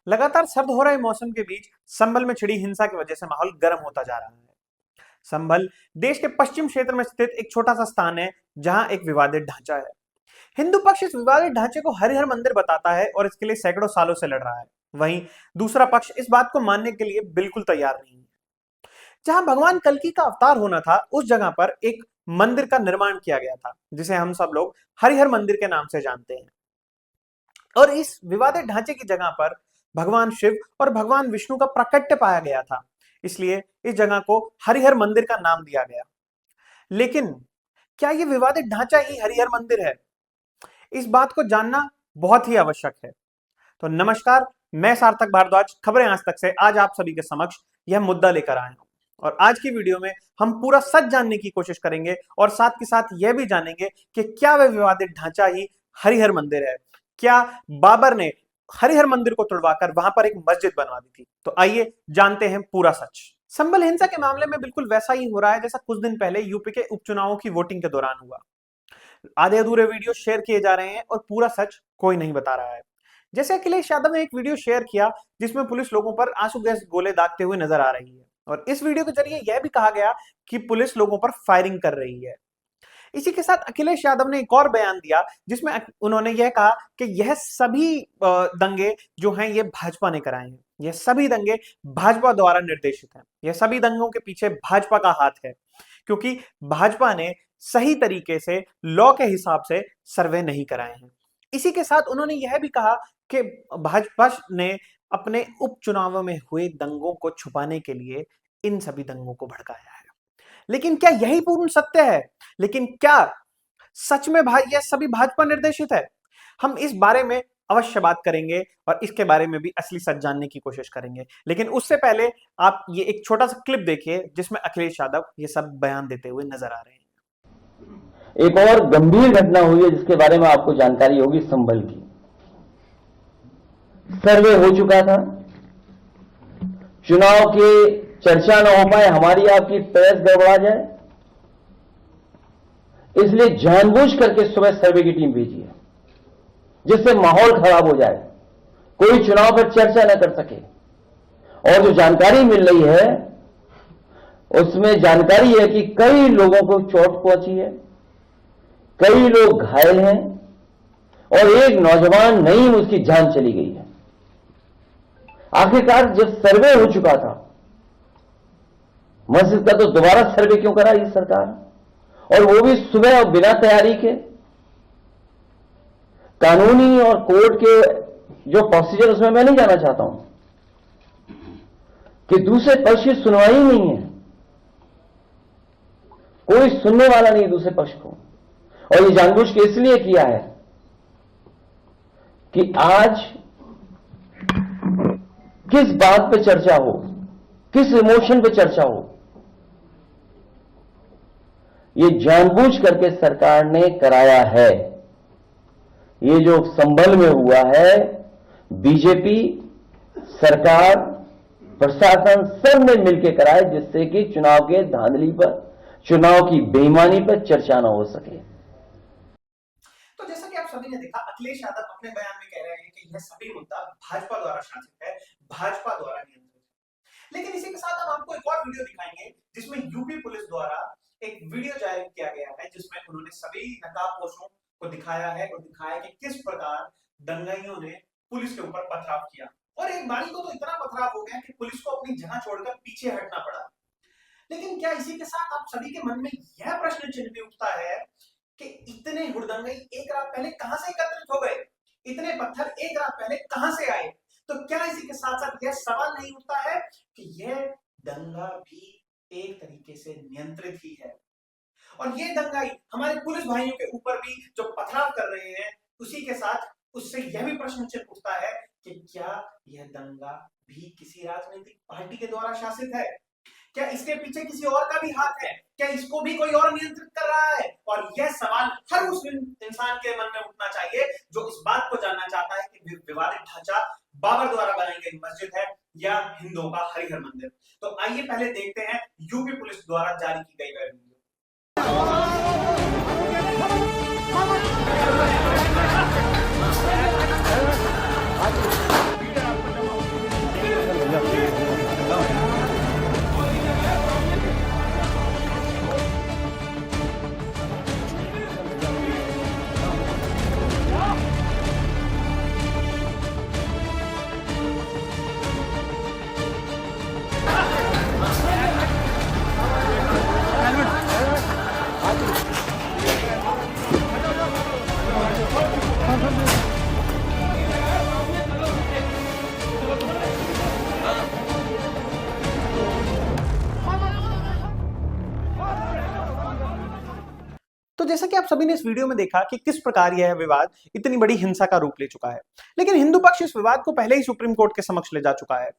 लगातार सर्द हो रहे मौसम के बीच संभल में छिड़ी हिंसा की वजह से माहौल गर्म होता जा रहा है। संभल देश के पश्चिम क्षेत्र में स्थित एक छोटा सा स्थान है जहां एक विवादित ढांचा है। हिंदू पक्ष इस विवादित ढांचे को हरिहर मंदिर बताता है और इसके लिए सैकड़ों सालों से लड़ रहा है। वहीं दूसरा पक्ष इस बात को मानने के लिए बिल्कुल तैयार नहीं है। जहां भगवान कल्कि का अवतार होना था, उस जगह पर एक मंदिर का निर्माण किया गया था जिसे हम सब लोग हरिहर मंदिर के नाम से जानते हैं। और इस विवादित ढांचे की जगह पर भगवान शिव और भगवान विष्णु का प्राकट्य पाया गया था, इसलिए इस जगह को हरिहर मंदिर का नाम दिया गया। लेकिन क्या यह विवादित ढांचा ही हरिहर मंदिर है? इस बात को जानना बहुत ही आवश्यक है। तो नमस्कार, मैं सार्थक भारद्वाज, खबरें आज तक से आज आप सभी के समक्ष यह मुद्दा लेकर आया हूं। और आज की वीडियो में हम पूरा सच जानने की कोशिश करेंगे और साथ के साथ यह भी जानेंगे कि क्या वह विवादित ढांचा ही हरिहर मंदिर है। क्या बाबर ने हरिहर मंदिर को तुड़वाकर वहां पर एक मस्जिद बनवा दी थी? तो आइए जानते हैं पूरा सच। संभल हिंसा के मामले में बिल्कुल वैसा ही हो रहा है जैसा कुछ दिन पहले यूपी के उपचुनावों की वोटिंग के दौरान हुआ। आधे अधूरे वीडियो शेयर किए जा रहे हैं और पूरा सच कोई नहीं बता रहा है। जैसे अखिलेश यादव ने एक वीडियो शेयर किया जिसमें पुलिस लोगों पर आंसू गैस गोले दागते हुए नजर आ रही है और इस वीडियो के जरिए यह भी कहा गया कि पुलिस लोगों पर फायरिंग कर रही है। इसी के साथ अखिलेश यादव ने एक और बयान दिया जिसमें उन्होंने यह कहा कि यह सभी दंगे जो हैं ये भाजपा ने कराए हैं, यह सभी दंगे भाजपा द्वारा निर्देशित हैं, यह सभी दंगों के पीछे भाजपा का हाथ है क्योंकि भाजपा ने सही तरीके से लॉ के हिसाब से सर्वे नहीं कराए हैं। इसी के साथ उन्होंने यह भी कहा कि भाजपा ने अपने उपचुनावों में हुए दंगों को छुपाने के लिए इन सभी दंगों को भड़काया है। लेकिन क्या यही पूर्ण सत्य है? लेकिन क्या सच में यह सभी भाजपा निर्देशित है? हम इस बारे में अवश्य बात करेंगे और इसके बारे में भी असली सच जानने की कोशिश करेंगे। लेकिन उससे पहले आप ये एक छोटा सा क्लिप देखिए जिसमें अखिलेश यादव ये सब बयान देते हुए नजर आ रहे हैं। एक और गंभीर घटना हुई है जिसके बारे में आपको जानकारी होगी। संभल की सर्वे हो चुका था, चुनाव की चर्चा न हो पाए, हमारी आपकी प्रेस गड़बड़ा जाए, इसलिए जानबूझ करके सुबह सर्वे की टीम भेजी है जिससे माहौल खराब हो जाए, कोई चुनाव पर चर्चा न कर सके। और जो जानकारी मिल रही है उसमें जानकारी है कि कई लोगों को चोट पहुंची है, कई लोग घायल हैं और एक नौजवान नईम उसकी जान चली गई है। आखिरकार जब सर्वे हो चुका था मस्जिद का, तो दोबारा सर्वे क्यों करा ये सरकार, और वो भी सुबह और बिना तैयारी के? कानूनी और कोर्ट के जो प्रोसीजर उसमें मैं नहीं जाना चाहता हूं कि दूसरे पक्ष की सुनवाई नहीं है, कोई सुनने वाला नहीं दूसरे पक्ष को। और ये जानबूझ के इसलिए किया है कि आज किस बात पे चर्चा हो, किस इमोशन पे चर्चा हो, ये जानबूझ करके सरकार ने कराया है। ये जो संभल में हुआ है, बीजेपी सरकार प्रशासन सब ने मिलकर कराया जिससे कि चुनाव के धांधली पर, चुनाव की बेईमानी पर चर्चा न हो सके। तो जैसा कि आप सभी ने देखा, अखिलेश यादव अपने बयान में कह रहे हैं कि यह सभी मुद्दा भाजपा द्वारा शासित है, भाजपा द्वारा नियंत्रित है। लेकिन इसी के साथ हम आपको एक और वीडियो दिखाएंगे जिसमें यूपी पुलिस द्वारा एक वीडियो जारी किया गया है जिसमें उन्होंने सभी नकाबपोशों को दिखाया है और दिखाया कि किस प्रकार दंगाइयों ने पुलिस के ऊपर पथराव किया। और एक बारी को तो इतना पथराव हो गया कि पुलिस को अपनी जगह छोड़कर पीछे हटना पड़ा। लेकिन क्या इसी के साथ आप सभी के मन में यह प्रश्न चिन्ह भी उठता है कि इतने हुड़दंगई एक रात पहले कहां से एकत्रित हो गए, इतने पत्थर एक रात पहले कहां से आए? तो क्या इसी के साथ साथ यह सवाल नहीं उठता है कि यह दंगा भी एक तरीके से नियंत्रित ही है और ये दंगाई हमारे पुलिस भाइयों के ऊपर भी जो पथराव कर रहे हैं, उसी के साथ उससे यह भी प्रश्न चिन्ह उठता है कि क्या यह दंगा भी किसी राजनीतिक पार्टी के द्वारा शासित है? क्या इसके पीछे किसी और का भी हाथ है? क्या इसको भी कोई और नियंत्रित कर रहा है? और यह सवाल हर उस इंसान के मन में उठना चाहिए जो इस बात को जानना चाहता है कि विवादित ढांचा बाबर द्वारा बनाई गई मस्जिद है या हिंदुओं का हरिहर मंदिर। तो आइए पहले देखते हैं यूपी पुलिस द्वारा जारी की गई वीडियो। जैसा कि आप सभी ने इस वीडियो में देखा कि किस प्रकार यह विवाद इतनी बड़ी हिंसा का रूप ले चुका है, लेकिन हिंदू पक्ष इस विवाद को पहले ही सुप्रीम कोर्ट के समक्ष ले जा चुका है,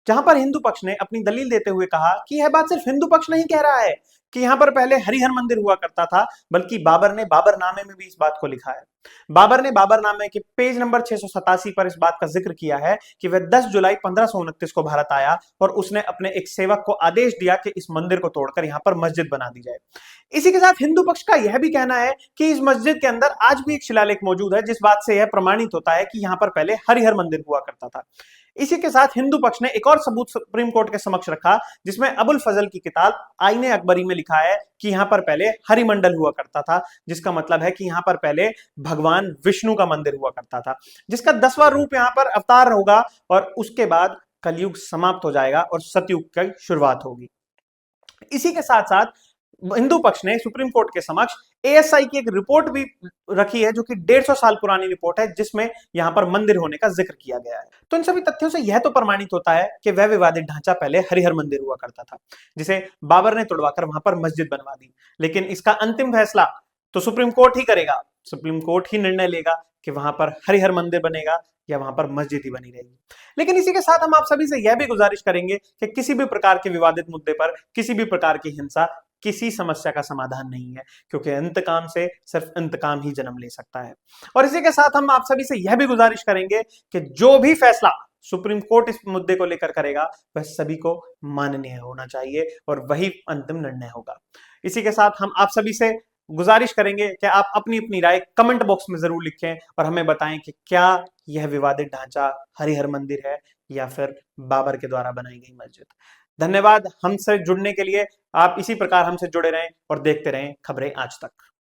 जहां पर हिंदू पक्ष ने अपनी दलील देते हुए कहा कि यह बात सिर्फ हिंदू पक्ष नहीं कह रहा है कि यहां पर पहले हरिहर मंदिर हुआ करता था, बल्कि बाबर ने बाबरनामे में भी इस बात को लिखा है। बाबर ने बाबरनामे के पेज नंबर 687 पर इस बात का जिक्र किया है कि वह 10 जुलाई 1529 को भारत आया और उसने अपने एक सेवक को आदेश दिया कि इस मंदिर को तोड़कर यहां पर मस्जिद बना दी जाए। इसी के साथ हिंदू पक्ष का यह भी कहना है कि इस मस्जिद के अंदर आज भी एक शिलालेख मौजूद है, जिस बात से यह प्रमाणित होता है कि यहां पर पहले हरिहर मंदिर हुआ करता था। इसी के साथ हिंदू पक्ष ने एक और सबूत सुप्रीम कोर्ट के समक्ष रखा, जिसमें अबुल फजल की किताब आईने अकबरी में लिखा है कि यहां पर पहले हरिमंडल हुआ करता था, जिसका मतलब है कि यहां पर पहले भगवान विष्णु का मंदिर हुआ करता था, जिसका 10वां रूप यहां पर अवतार होगा और उसके बाद कलयुग समाप्त हो जाएगा और सतयुग की शुरुआत होगी। इसी के साथ साथ हिंदू पक्ष ने सुप्रीम कोर्ट के समक्ष एएसआई की एक रिपोर्ट भी रखी है, जो कि 150 साल पुरानी रिपोर्ट है, जिसमें यहां पर मंदिर होने का जिक्र किया गया है। तो इन सभी तथ्यों से यह तो प्रमाणित होता है कि वह विवादित ढांचा पहले हरिहर मंदिर हुआ करता था, जिसे बाबर ने तोड़वाकर वहां पर मस्जिद बनवा दी। लेकिन इसका अंतिम फैसला तो सुप्रीम कोर्ट ही करेगा। सुप्रीम कोर्ट ही निर्णय लेगा कि वहां पर हरिहर मंदिर बनेगा या वहां पर मस्जिद ही बनी रहेगी। लेकिन इसी के साथ हम आप सभी से यह भी गुजारिश करेंगे कि किसी भी प्रकार के विवादित मुद्दे पर किसी भी प्रकार की हिंसा किसी समस्या का समाधान नहीं है, क्योंकि इंतकाम से सिर्फ इंतकाम ही जन्म ले सकता है। और इसी के साथ हम आप सभी से यह भी गुजारिश करेंगे कि जो भी फैसला सुप्रीम कोर्ट इस मुद्दे को लेकर करेगा वह सभी को माननीय होना चाहिए और वही अंतिम निर्णय होगा। इसी के साथ हम आप सभी से गुजारिश करेंगे कि आप अपनी अपनी राय कमेंट बॉक्स में जरूर लिखें और हमें बताएं कि क्या यह विवादित ढांचा हरिहर मंदिर है या फिर बाबर के द्वारा बनाई गई मस्जिद। धन्यवाद हमसे जुड़ने के लिए। आप इसी प्रकार हमसे जुड़े रहें और देखते रहें खबरें आज तक।